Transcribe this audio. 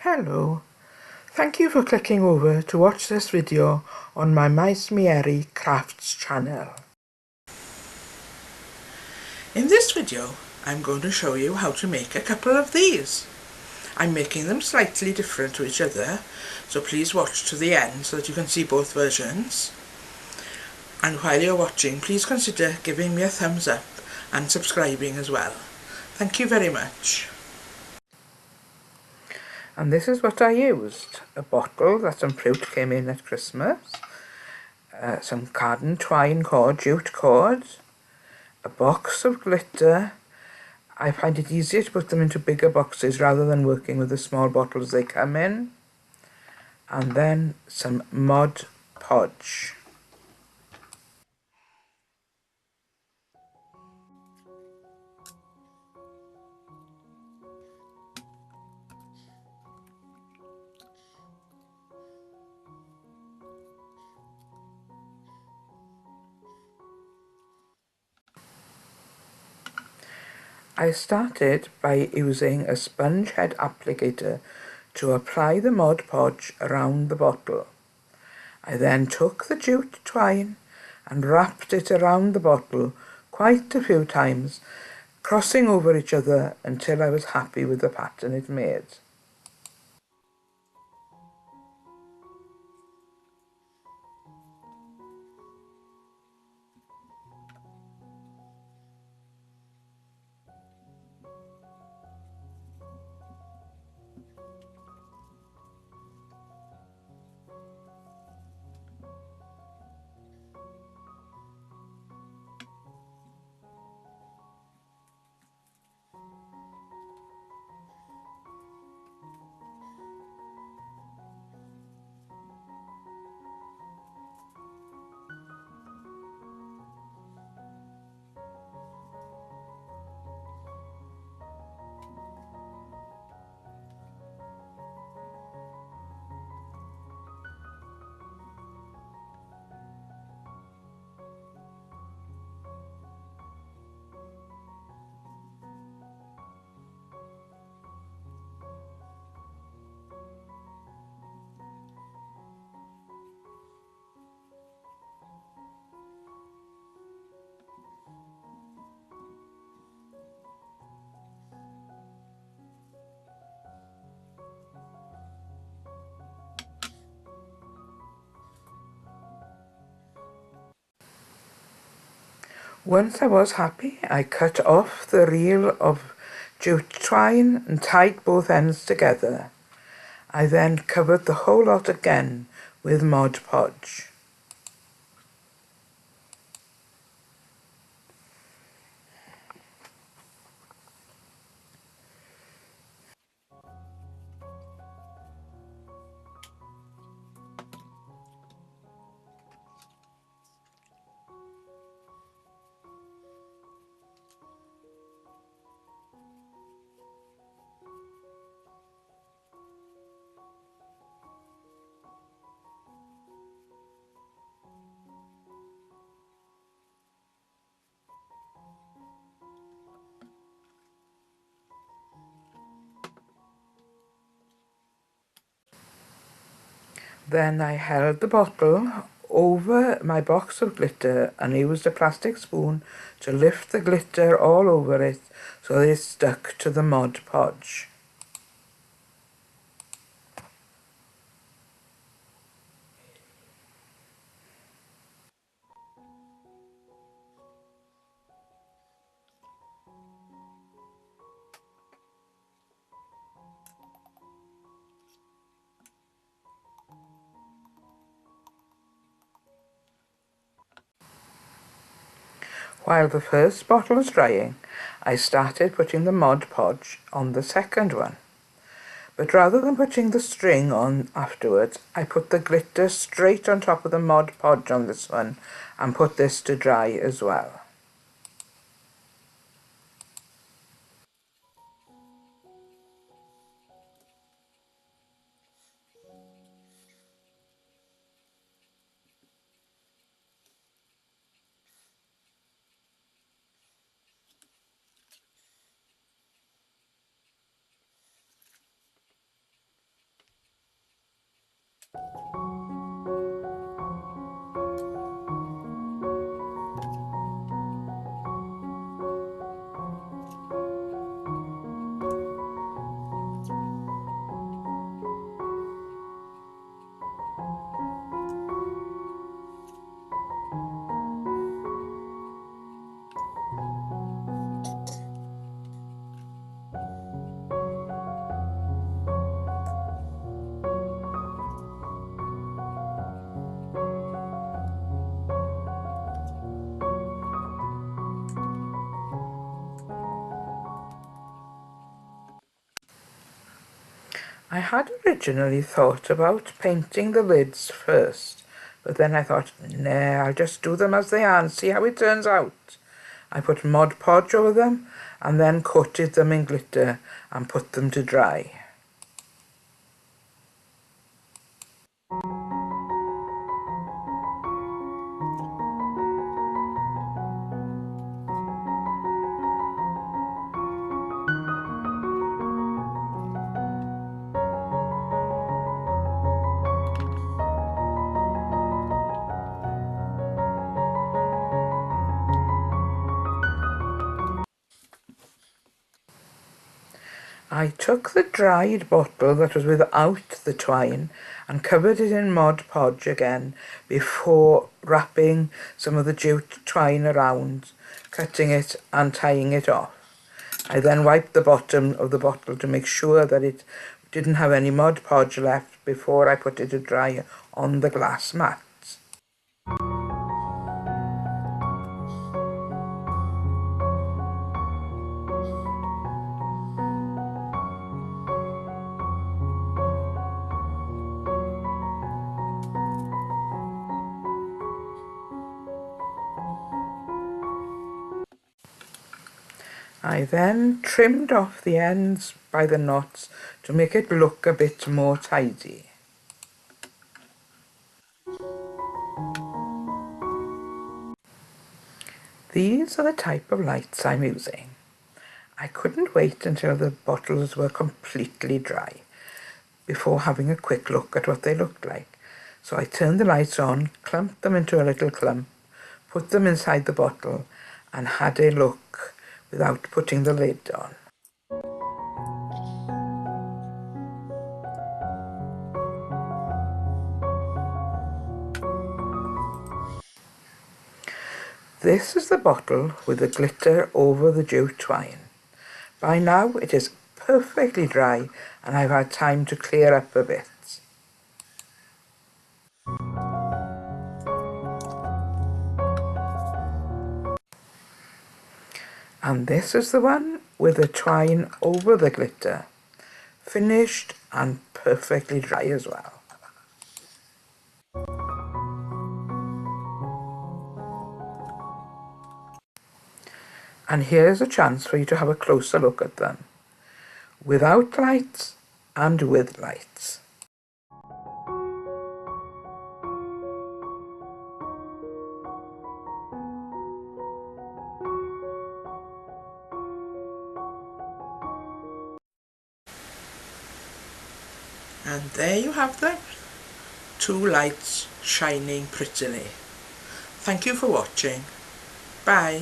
Hello, thank you for clicking over to watch this video on my Maes Mieru Crafts channel. In this video I'm going to show you how to make a couple of these. I'm making them slightly different to each other, so please watch to the end so that you can see both versions. And while you're watching, please consider giving me a thumbs up and subscribing as well. Thank you very much. And this is what I used. A bottle that some fruit came in at Christmas, some garden twine cord, jute cord, a box of glitter. I find it easier to put them into bigger boxes rather than working with the small bottles they come in. And then some Mod Podge. I started by using a sponge head applicator to apply the Mod Podge around the bottle. I then took the jute twine and wrapped it around the bottle quite a few times, crossing over each other until I was happy with the pattern it made. Once I was happy, I cut off the reel of jute twine and tied both ends together. I then covered the whole lot again with Mod Podge. Then I held the bottle over my box of glitter and used a plastic spoon to lift the glitter all over it so that it stuck to the Mod Podge. While the first bottle was drying, I started putting the Mod Podge on the second one. But rather than putting the string on afterwards, I put the glitter straight on top of the Mod Podge on this one and put this to dry as well. I had originally thought about painting the lids first, but then I thought, nah, I'll just do them as they are and see how it turns out. I put Mod Podge over them and then coated them in glitter and put them to dry. I took the dried bottle that was without the twine and covered it in Mod Podge again before wrapping some of the jute twine around, cutting it and tying it off. I then wiped the bottom of the bottle to make sure that it didn't have any Mod Podge left before I put it to dry on the glass mat. I then trimmed off the ends by the knots to make it look a bit more tidy. These are the type of lights I'm using. I couldn't wait until the bottles were completely dry before having a quick look at what they looked like. So I turned the lights on, clumped them into a little clump, put them inside the bottle and had a look without putting the lid on. This is the bottle with the glitter over the jute twine. By now it is perfectly dry and I've had time to clear up a bit. And this is the one with the twine over the glitter, finished and perfectly dry as well. And here's a chance for you to have a closer look at them, without lights and with lights. And there you have them, two lights shining prettily. Thank you for watching. Bye.